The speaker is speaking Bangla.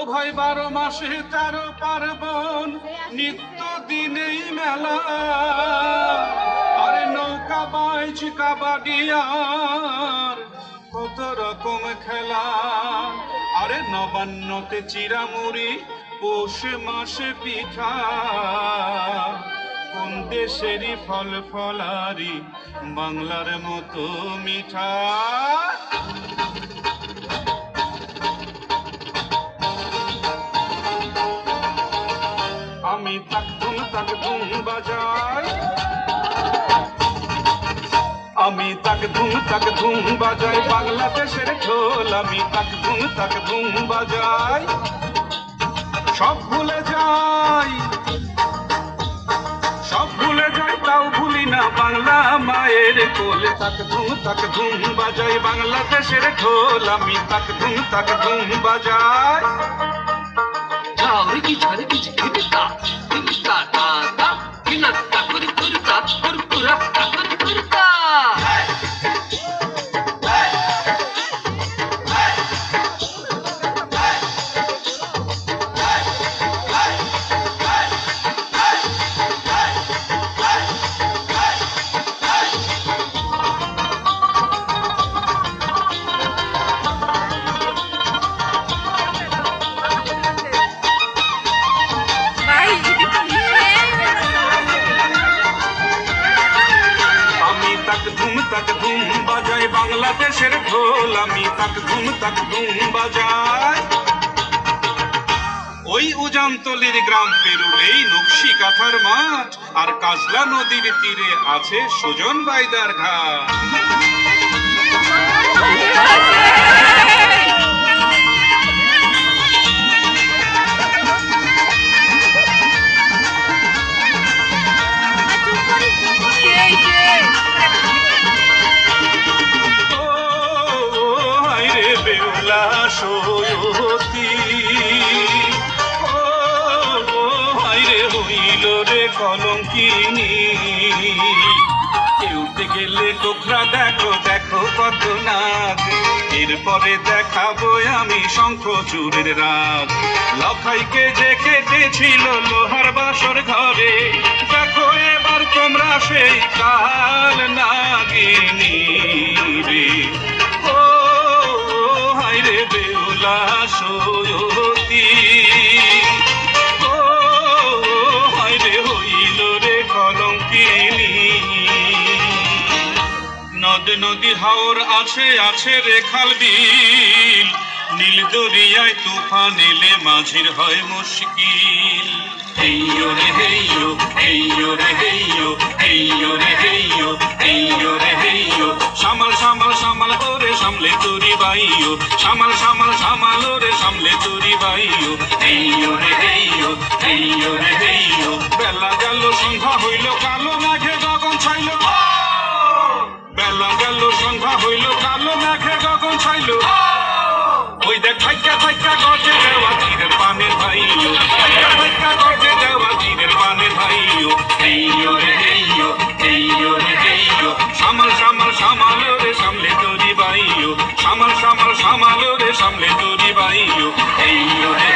ভাই 12 মাসে 13 পার্বণ, নিত্য দিনেই মেলা। আরে নৌকা বাইচ কাবাডি আর কত রকম খেলা। আরে নবান্নতে চিরামুড়ি, পৌষ মাসে পিঠা। কোন দেশেরই ফল ফলারি বাংলার মতো মিঠা। আমি তাক ধুম বাজাই, আমি তাক ধুম বাজাই বাংলাদেশের ঢোল। আমি তাক ধুম বাজাই, সব ভুলে যাই, সব ভুলে যাই, তাও ভুলি না বাংলা মায়ের কোল। তাক ধুম বাজাই বাংলাদেশের ঢোল। আমি তাক ধুম বাজাই। তাক ধুম বাজাই বাংলাদেশের ঢোল। আমি তাক ধুম বাজাই। ওই উজানতলির গ্রাম পেরুলেই নকশি কাঁথার মাঠ, আর কাজলা নদীর তীরে আছে সুজন বাইদার ঘাট। সয়তী হায়রে হইল রে কলঙ্কিনী। উঠতে গেলে কোখরা দেখো দেখো কত নাচ। এরপরে দেখাবো আমি শঙ্খ চূড়ের রাগ। লখাইকে যে কেটেছিল লোহার বাসর ঘরে, দেখো এবার তোমরা সেই কাল নাগিনী রে। হায়রে বেহুলা সয়তী, হায়রে হইল রে কলঙ্কিনী। নদ নদী হাওর আছে আছে রে খাল বিল, নীল দরিয়ায় তুফান এলে মাঝির হয় মুশকিল। হেইয়ো রে হেইয়ো, হেইয়ো রে হেইয়ো, হেইয়ো রে হেইয়ো, হেইয়ো রে হেইয়ো। সামাল সামাল সামাল করে সামলে তোরি বাইও, সামাল সামাল সামাল রে সামলে তোরি বাইও। হেইয়ো রে হেইয়ো, হেইয়ো রে হেইয়ো। বেলা গেল সন্ধ্যা হইল কালো মেঘে গগন ছাইল। বেলা গেল সন্ধ্যা হইল কালো মেঘে গগন ছাইল। ওই দেখ থাইকা থাইকা গজে দেওয়া তীরের পানে ভাইও, থাইকা থাইকা গজে দেওয়া তীরের পানে ভাইও। হেইয়ো রে হেইয়ো, হেইয়ো রে হেইয়ো। সামাল সামাল সামাল রে সামলে তোরি বাইও, সামাল সামাল সামাল রে সামলে তোরি বাইও। হেইয়ো রে